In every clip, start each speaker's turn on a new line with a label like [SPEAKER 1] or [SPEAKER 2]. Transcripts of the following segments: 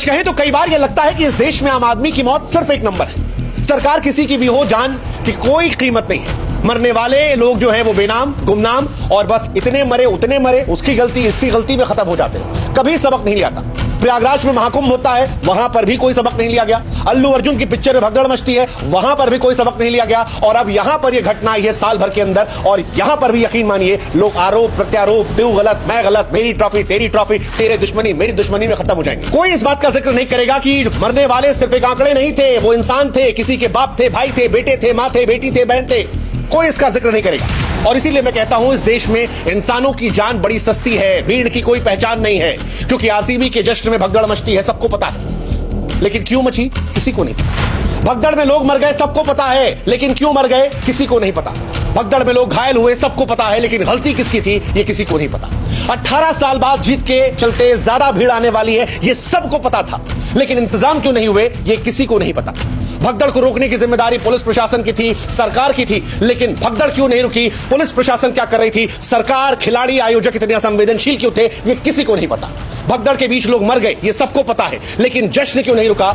[SPEAKER 1] सच कहें तो कई बार यह लगता है कि इस देश में आम आदमी की मौत सिर्फ एक नंबर है। सरकार किसी की भी हो, जान की कोई कीमत नहीं है। मरने वाले लोग जो है वो बेनाम, गुमनाम और बस इतने मरे उतने मरे, उसकी गलती इसकी गलती में खत्म हो जाते हैं। कभी सबक नहीं लिया था। प्रयागराज में महाकुंभ होता है, वहां पर भी कोई सबक नहीं लिया गया। अल्लू अर्जुन की पिक्चर में भगदड़ मचती है, वहां पर भी कोई सबक नहीं लिया गया। और अब यहां पर यह घटना आई है साल भर के अंदर, और यहां पर भी यकीन मानिए लोग आरोप प्रत्यारोप, तू गलत मैं गलत, मेरी ट्रॉफी तेरी ट्रॉफी, तेरे दुश्मनी मेरी दुश्मनी में खत्म हो जाएंगे। कोई इस बात का जिक्र नहीं करेगा कि मरने वाले सिर्फ एक आंकड़े नहीं थे, वो इंसान थे, किसी के बाप थे, भाई थे, बेटे थे, माँ थे, बेटी थे, बहन थे। कोई इसका जिक्र नहीं करेगा। और इसीलिए मैं कहता हूं इस देश में इंसानों की जान बड़ी सस्ती है, भीड़ की कोई पहचान नहीं है। क्योंकि आरसीबी के जश्न में भगदड़ मचती है, सबको पता है, लेकिन क्यों मची किसी को नहीं पता। भगदड़ में लोग मर गए, सबको पता है, लेकिन क्यों मर गए किसी को नहीं पता। भगदड़ में लोग घायल हुए, सबको पता है, लेकिन गलती किसकी थी ये किसी को नहीं पता। 18 साल बाद जीत के चलते ज्यादा भीड़ आने वाली है, ये सबको पता था, लेकिन इंतजाम क्यों नहीं हुए ये किसी को नहीं पता। भगदड़ को रोकने की जिम्मेदारी पुलिस प्रशासन की थी, सरकार की थी, लेकिन भगदड़ क्यों नहीं रुकी, पुलिस प्रशासन क्या कर रही थी, सरकार, खिलाड़ी, आयोजक इतने असंवेदनशील क्यों थे, ये किसी को नहीं पता। भगदड़ के बीच लोग मर गए, ये सबको पता है, लेकिन जश्न क्यों नहीं रुका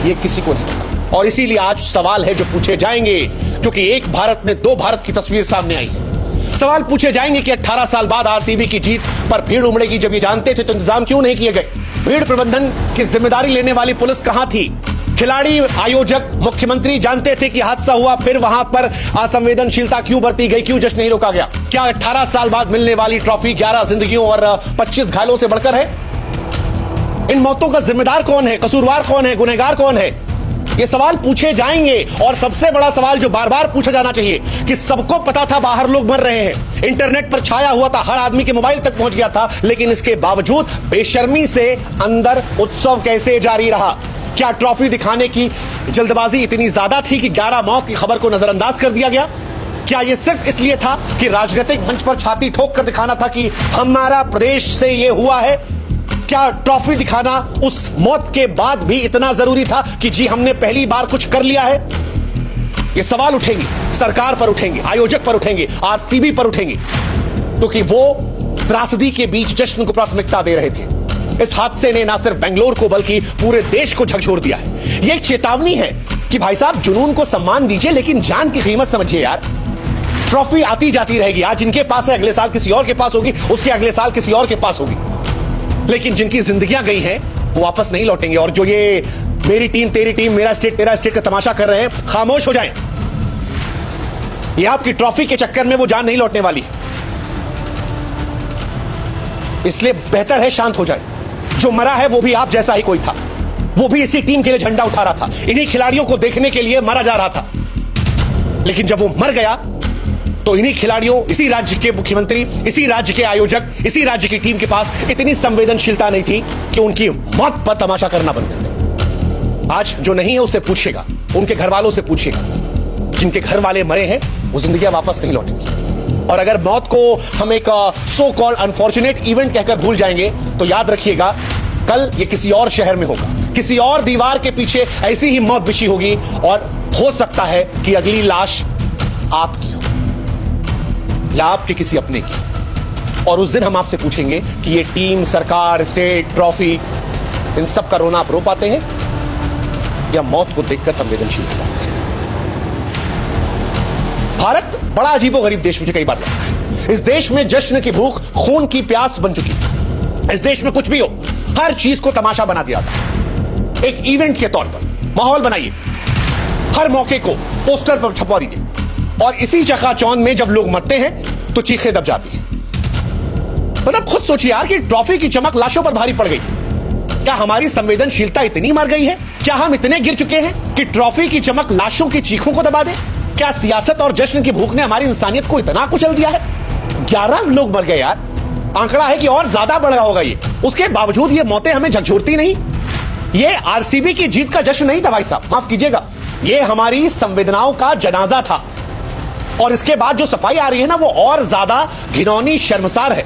[SPEAKER 1] ये किसी को नहीं पता। और इसीलिए आज सवाल है जो पूछे जाएंगे, क्योंकि एक भारत में दो भारत की तस्वीर सामने आई है। सवाल पूछे जाएंगे कि 18 साल बाद आरसीबी की जीत पर भीड़ उमड़ेगी, जब ये जानते थे तो इंतजाम क्यों नहीं किए गए। भीड़ प्रबंधन की जिम्मेदारी लेने वाली पुलिस कहां थी। खिलाड़ी, आयोजक, मुख्यमंत्री जानते थे कि हादसा हुआ, फिर वहां पर असंवेदनशीलता क्यों बरती गई, क्यों जश्न नहीं रोका गया। क्या 18 साल बाद मिलने वाली ट्रॉफी 11 जिंदगियों और 25 घायलों से बढ़कर है। इन मौतों का जिम्मेदार कौन है, कसूरवार कौन है, गुनहगार कौन है, ये सवाल पूछे जाएंगे। और सबसे बड़ा सवाल जो बार बार पूछा जाना चाहिए कि सबको पता था बाहर लोग मर रहे हैं, इंटरनेट पर छाया हुआ था, हर आदमी के मोबाइल तक पहुंच गया था, लेकिन इसके बावजूद बेशर्मी से अंदर उत्सव कैसे जारी रहा। क्या ट्रॉफी दिखाने की जल्दबाजी इतनी ज्यादा थी कि 11 मौत की खबर को नजरअंदाज कर दिया गया। क्या यह सिर्फ इसलिए था कि राजनीतिक मंच पर छाती ठोक कर दिखाना था कि हमारा प्रदेश से यह हुआ है। क्या ट्रॉफी दिखाना उस मौत के बाद भी इतना जरूरी था कि जी हमने पहली बार कुछ कर लिया है। ये सवाल उठेंगे, सरकार पर उठेंगे, आयोजक पर उठेंगे, आरसीबी पर उठेंगे, क्योंकि वो त्रासदी के बीच जश्न को प्राथमिकता दे रहे थे। इस हादसे ने ना सिर्फ बेंगलोर को बल्कि पूरे देश को झकझोर दिया है। यह एक चेतावनी है कि भाई साहब जुनून को सम्मान दीजिए, लेकिन जान की कीमत समझिए यार। ट्रॉफी आती जाती रहेगी, आज जिनके पास है अगले साल किसी और के पास होगी, उसके अगले साल किसी और के पास होगी, लेकिन जिनकी जिंदगियां गई हैं वो वापस नहीं लौटेंगे। और जो ये मेरी टीम तेरी टीम, मेरा स्टेट तेरा स्टेट का तमाशा कर रहे हैं, खामोश हो जाएं। ये आपकी ट्रॉफी के चक्कर में वो जान नहीं लौटने वाली, इसलिए बेहतर है शांत हो जाए। जो मरा है वो भी आप जैसा ही कोई था, वो भी इसी टीम के लिए झंडा उठा रहा था, इन्हीं खिलाड़ियों को देखने के लिए मारा जा रहा था, लेकिन जब वो मर गया तो इन्हीं खिलाड़ियों, इसी राज्य के मुख्यमंत्री, इसी राज्य के आयोजक, इसी राज्य की टीम के पास इतनी संवेदनशीलता नहीं थी कि उनकी मौत पर तमाशा करना बंद कर दे। आज जो नहीं है उससे पूछेगा, उनके घर वालों से पूछेगा, जिनके घर वाले मरे हैं वो जिंदगियां वापस नहीं लौटेंगी। और अगर मौत को हम एक सो कॉल्ड अनफॉर्चुनेट इवेंट कहकर भूल जाएंगे तो याद रखिएगा कल ये किसी और शहर में होगा, किसी और दीवार के पीछे ऐसी ही मौत बिछी होगी, और हो सकता है कि अगली लाश आपकी हो या आपके किसी अपने की। और उस दिन हम आपसे पूछेंगे कि ये टीम, सरकार, स्टेट, ट्रॉफी, इन सब का रोना आप रो पाते हैं या मौत को देखकर संवेदनशील हो पाते हैं। भारत बड़ा अजीबोगरीब देश मुझे कई बार लगता है। इस देश में जश्न की भूख खून की प्यास बन चुकी है। इस देश में कुछ भी हो, हर चीज को तमाशा बना दिया था। एक इवेंट के तौर पर माहौल बनाइए, हर मौके को पोस्टर पर छपवा दीजिए, और इसी चकाचौंध में जब लोग मरते हैं तो चीखें दब जाती हैं। मतलब खुद सोचिए यार कि ट्रॉफी की चमक लाशों पर भारी पड़ गई। क्या हमारी संवेदनशीलता इतनी मर गई है? क्या हम इतने गिर चुके हैं कि ट्रॉफी की चमक लाशों की चीखों को दबा दे? क्या सियासत और जश्न की भूख ने हमारी इंसानियत को इतना कुचल दिया है? 11 लोग मर गए यार, आंकड़ा है कि और ज्यादा बढ़ रहा होगा ये। उसके बावजूद ये मौतें हमें झकझोरती नहीं। ये आरसीबी की जीत का जश्न नहीं था भाई साहब, माफ कीजिएगा, ये हमारी संवेदनाओं का जनाजा था। और इसके बाद जो सफाई आ रही है ना वो और ज्यादा घिनौनी, शर्मसार है।